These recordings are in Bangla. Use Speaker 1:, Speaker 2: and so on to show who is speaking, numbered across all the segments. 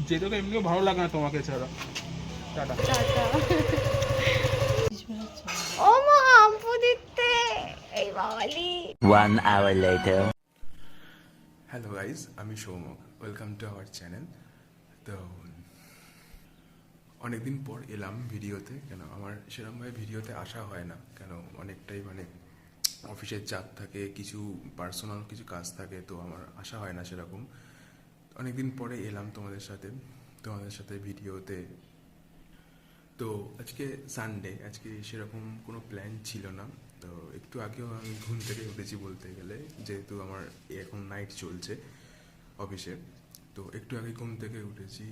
Speaker 1: যেতে তো এমনিও ভালো লাগে না তোমাকে ছাড়া। টাটা।
Speaker 2: ও মা আম্পু দিতে এই বাওয়ালি
Speaker 3: 1 hour later.
Speaker 4: হ্যালো গাইজ, আমি Soumak. Welcome to our channel. তো অনেকদিন পর এলাম ভিডিওতে। কেন আমার সেরকমভাবে ভিডিওতে আসা হয় না, কেন অনেকটাই অফিসের চাপ থাকে, কিছু পার্সোনাল কিছু কাজ থাকে, তো আমার আসা হয় না সেরকম। অনেকদিন পরে এলাম তোমাদের সাথে ভিডিওতে। তো আজকে সানডে, আজকে সেরকম কোনো প্ল্যান ছিল না। তো একটু আগেও আমি ঘুম থেকে উঠেছি বলতে গেলে, যেহেতু আমার এখন নাইট চলছে অফিসে। তো একটু আগে ঘুম থেকে উঠেছি,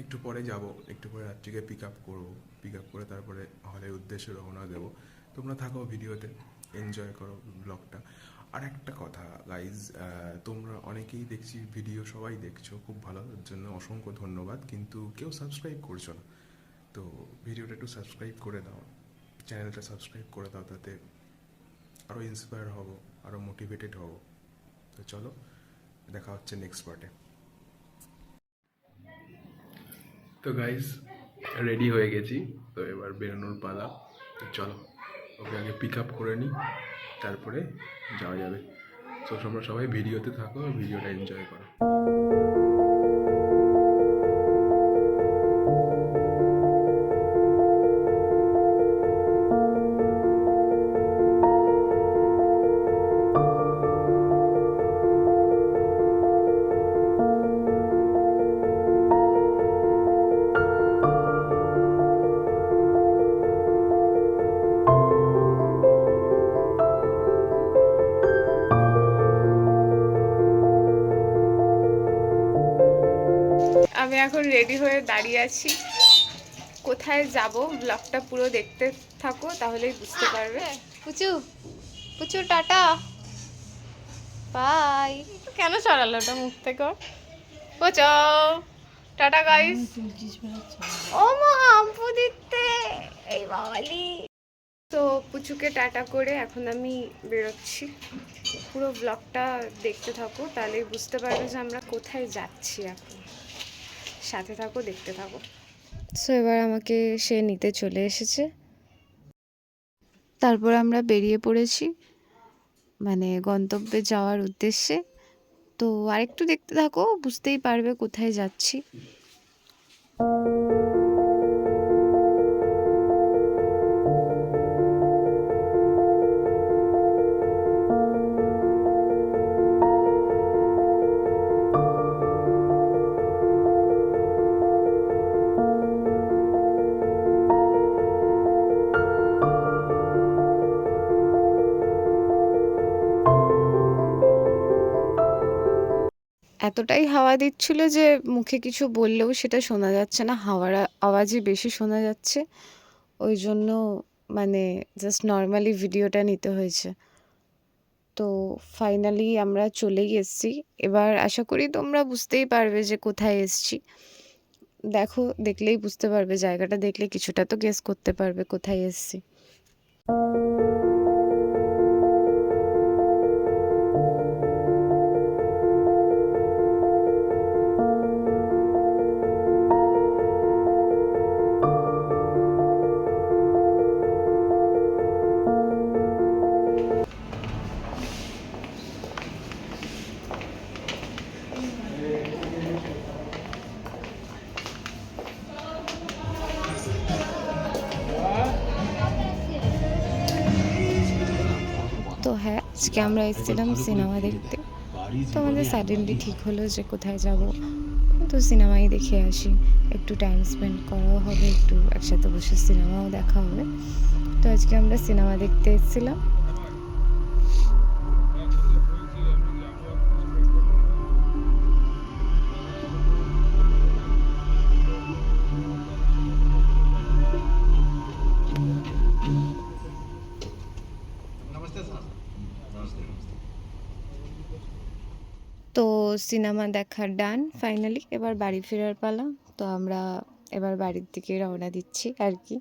Speaker 4: একটু পরে যাব, একটু পরে রাত্রিকে পিক আপ করবো। পিক আপ করে তারপরে হলের উদ্দেশ্যে রওনা দেবো। তোমরা থাকো ভিডিওতে, এনজয় করো ব্লগটা। আর একটা কথা গাইজ, তোমরা অনেকেই দেখছি ভিডিও সবাই দেখছো, খুব ভালো, এর জন্য অসংখ্য ধন্যবাদ, কিন্তু কেউ সাবস্ক্রাইব করছো না। তো ভিডিওটা একটু সাবস্ক্রাইব করে দাও, চ্যানেলটা সাবস্ক্রাইব করে দাও, তাতে আরও ইন্সপায়ার হব, আরও মোটিভেটেড হব। তো চলো, দেখা হচ্ছে নেক্সট পার্টে। তো গাইস, রেডি হয়ে গেছি, তো এবার বেরোনোর পালা। তো চলো, ওকে আগে পিক আপ করে নিই, তারপরে যাওয়া যাবে। তো তোমরা সবাই ভিডিওতে থাকো, ভিডিওটা এনজয় করো।
Speaker 2: আমি এখন রেডি হয়ে দাঁড়িয়ে আছি। কোথায় যাব ব্লগটা পুরো দেখতে থাকো, তাহলেই বুঝতে পারবে। পুচু পুচু টাটা বাই। কেন সরালো ওটা মুখ থেকে? পুচু টাটা গাইস। ও মা আম্পু দিতে এই বাওয়ালি। তো পুচুকে টাটা করে এখন আমি বেরোচ্ছি। পুরো ব্লগটা দেখতে থাকো, তাহলেই বুঝতে পারবে যে আমরা কোথায় যাচ্ছি এখন। সাথে থাকো, দেখতে থাকো। সো এবার আমাকে সে নিতে চলে এসেছে। তারপর আমরা বেরিয়ে পড়েছি মানে গন্তব্যে যাওয়ার উদ্দেশ্যে। তো আরেকটু দেখতে থাকো, বুঝতেই পারবে কোথায় যাচ্ছি। এতটাই হাওয়া দিচ্ছিল যে মুখে কিছু বললেও সেটা শোনা যাচ্ছে না, হাওয়ার আওয়াজই বেশি শোনা যাচ্ছে। ওই জন্য মানে জাস্ট নর্মালি ভিডিওটা নিতে হয়েছে। তো ফাইনালি আমরা চলেই এসেছি। এবার আশা করি তোমরা বুঝতেই পারবে যে কোথায় এসেছি। দেখো, দেখলেই বুঝতে পারবে, জায়গাটা দেখলে কিছুটা তো গেস করতে পারবে কোথায় এসেছি। তো হ্যাঁ, আজকে আমরা এসেছিলাম সিনেমা দেখতে। তো আমাদের সাডেনলি ঠিক হলো যে কোথায় যাব। তো সিনেমাই দেখে আসি, একটু টাইম স্পেন্ড করাও হবে, একটু একসাথে বসে সিনেমাও দেখা হবে। তো আজকে আমরা সিনেমা দেখতে এসেছিলাম। তো সিনেমা দেখা ডান ফাইনালি, এবার বাড়ি ফেরার পালা। তো আমরা এবার বাড়ির দিকে রওনা দিচ্ছি আর কি।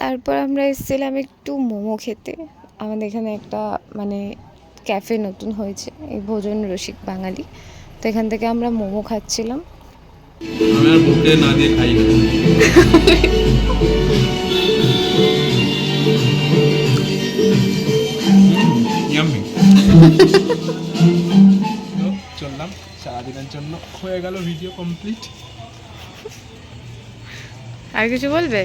Speaker 2: তারপর আমরা এসেছিলাম একটু মোমো খেতে। আমাদের এখানে একটা মানে ক্যাফে নতুন হয়েছে, এই ভোজন রসিক বাঙালি, তো এখান থেকে আমরা মোমো খাচ্ছিলাম।
Speaker 1: আমি আর বুকে না দিয়ে খাই না। ইয়াম্মি। তো চললাম, সারাদিনের জন্য হয়ে গেল ভিডিও কমপ্লিট।
Speaker 2: আর কিছু বলবে?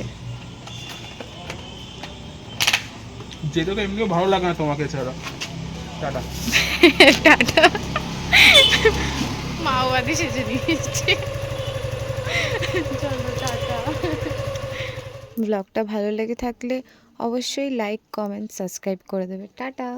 Speaker 1: যেতে তো এমনিও ভালো লাগে না তোমাকে ছাড়া। টাটা।
Speaker 2: টাটা। মাওবাদী সেজে নিয়েছে। চলো টাটা। ব্লগটা ভালো লেগে থাকলে অবশ্যই লাইক, কমেন্ট, সাবস্ক্রাইব করে দেবে। টাটা।